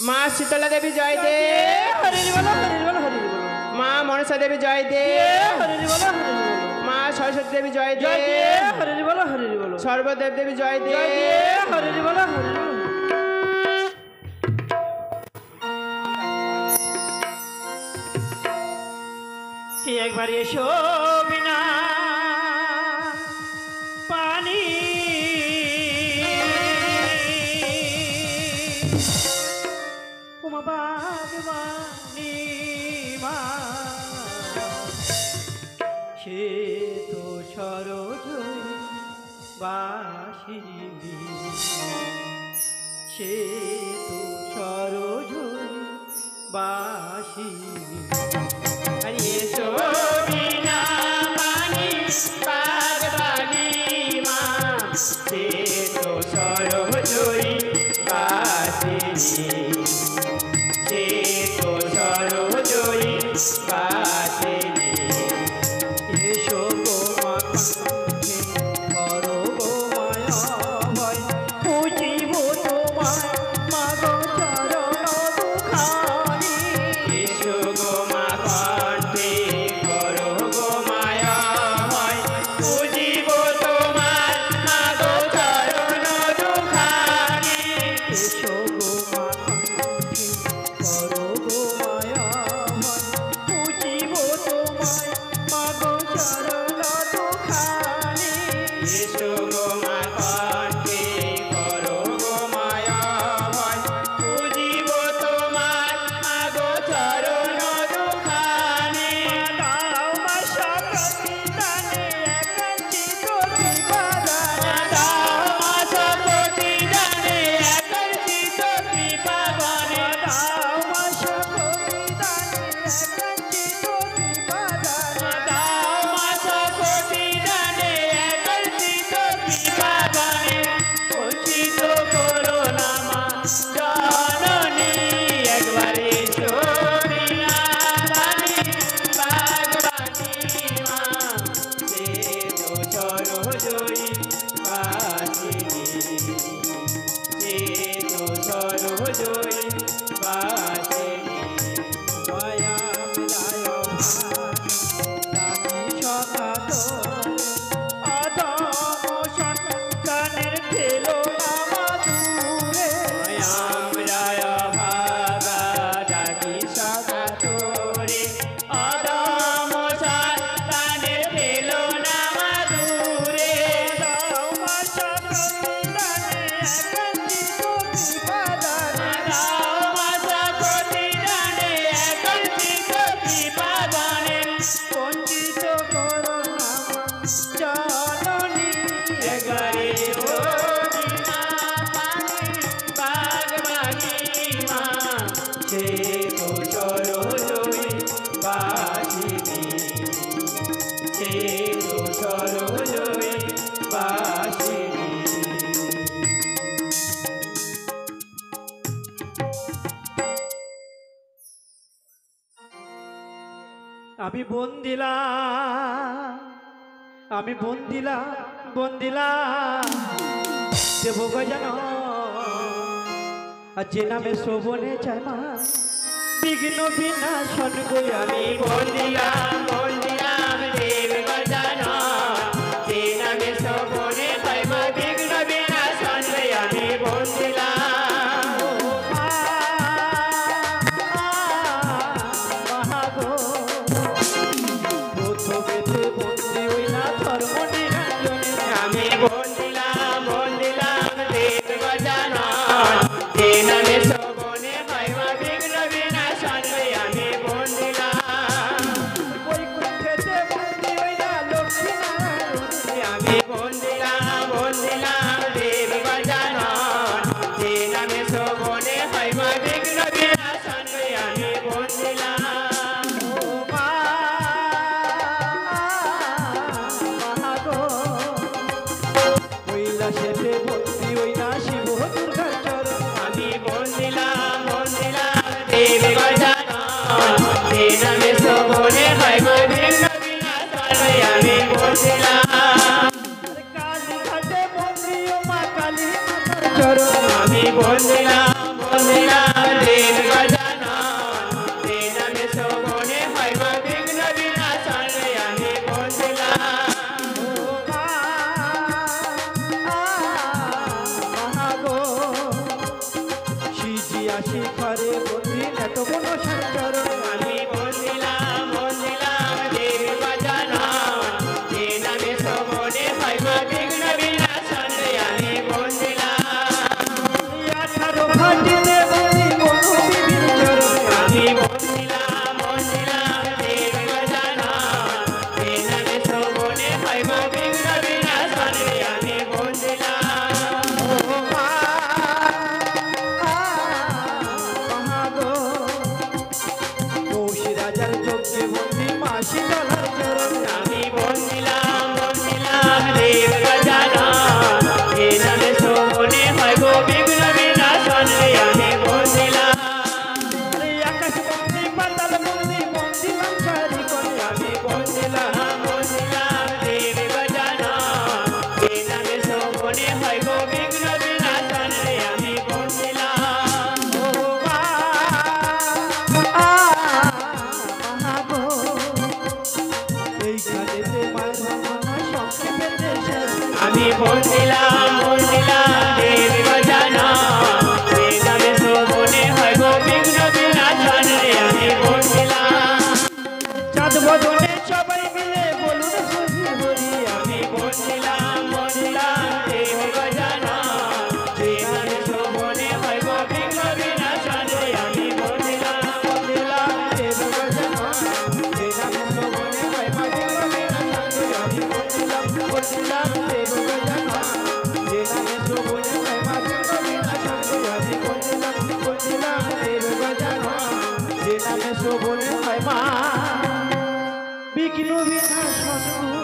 माँ शीतला देवी जय दे हरि बोलो हरि बोलो हरि बोलो। माँ मनसा देवी जय दे हरि बोलो हरि बोलो। माँ सरस्वती देवी जय दे हरि बोलो हरि बोलो। सर्वदेव देवी जय दे हरि बोलो हरि बोलो। एक बार एसो बिना पानी उमा बागवानी সে তো সরোজ বাসিনী সে তো সরোজ বাসিনী এসো বিনা পানি বাগবাগি মা সে তো সরোজই বাসিনী সে তো সরোজই বাসিনী এসো গো মা কণ্ঠে করো গো মায়া ভয় পুজিব তোমায় মা গো চরণ দুখানি এসো গো মা কণ্ঠে করো গো মায়া হয় পুজিব তোমার মা গো চরণ দুখানি এসো গো মা কণ্ঠে করো গো মায়া ভয় পুজিব তোমায় মা গো চরণ দুখানি এসো গো মা কণ্ঠে করো গো মায়া হয় পুজিব তোমার মা গো চরণ দুখানি দাও মা সকতি দানে একাঞ্চিত কৃপাদানে দাও মা সকতি দানে একাঞ্চিত কৃপাদানে দাও মা সকতি দানে একাঞ্চিত কৃপাদানে দাও মা সকতি দানে একাঞ্চিত কৃপাদানে বঞ্চিত করো না মা জননী একবার এসো বিনা পানি বাগবাগি মা সে তো সরোজই বাসিনী সে তো সরোজই বাসিনী দয়া মিলায় ডাকি সকাত অদম সন্তানের খেলো নামা দূরে আমরায় ভাগা ডাকি সকাতরে অদম সন্তানের ফেলো না মাদুরে দাও মা সকতি দানে একাঞ্চিত কৃপাদানে দাও মা সকতি দানে একাঞ্চিত কৃপাদানে বঞ্চিত করো না জননী একবার এসো বিনা পানি বাগবাগি মা সে তো সরোজই বাসিনী সে তো সরোজই বাসিনী আমি বন্দিলা দেব গজান আর যে নামে শোভনে চায় মা বিঘ্ন বিনাশন গই আমি বন্দিলাম দেব গজানন যে নামে শোভনে পাই মা বিঘ্ন বিনাশন হই আমি বন্দিলাম মহাগো প্রথমেতে বন্দি হই না ধর্ম নিরঞ্জনে আমি বন্দিলাম দেব গজানন যে নামে শোভনে পাই মা বিঘ্ন বিনাশন হই আমি বন্দিলাম বন্দিলাম দেব গজানন যে নামে শোভনে হয় মা বিঘ্ন বিনাশন আমি বন্দিলাম শিখরে বন্দিন এত কোন সঞ্চরণ আমি বন্দিলাম দেব গজানন যে নামে শোভনে হয় মা বিঘ্ন বিনাশন আমি বন্দিলাম 18 ভাটিতে বন্দি মনো বিবির চরণ আমি বন্দিলাম দেব গজানন যে নামে শোভনে হয় মা বিঘ্ন বিনাশন আমি বন্দিলাম রাজার যজ্ঞে বন্দি মাসি ডলার চরণ আমি বন্দিলাম দেব গজানন যে নামে শোভনে হয় গো বিঘ্ন বিনাশন আমি বন্দিলাম আকাশ বন্দি পাতাল বন্দি বন্দিলাম চারি করে আমি বন্দিলাম দেব গজানন যে নামে শোভনে হয় গো বিঘ্ন বিনাশন আমি বন্দিলাম এইখানেতে মায়ের ভাবনা সংক্ষেপে আমি বন্দিলাম দেব গজানন যে নামে শোভনে হয় গো বিঘ্ন বিনাশন আমি বন্দিলাম চাঁদ বদনে সবাই মিলে বলুন হরি হরি আমি বন্দিলাম দেব গজানন যে নামে শোভনে হয় গো বিঘ্ন বিনাশন আমি বন্দিলাম দেব গজানন যে নামে শোভনে হয় মা বিঘ্ন বিনাশন আমি বলছিলাম দেব গজানন যে নামে শোভনে হয় মা বিঘ্ন বিনাশন আমি বলছিলাম দেব গজানন যে নামে শোভনে হয় মা বিঘ্ন বিনাশন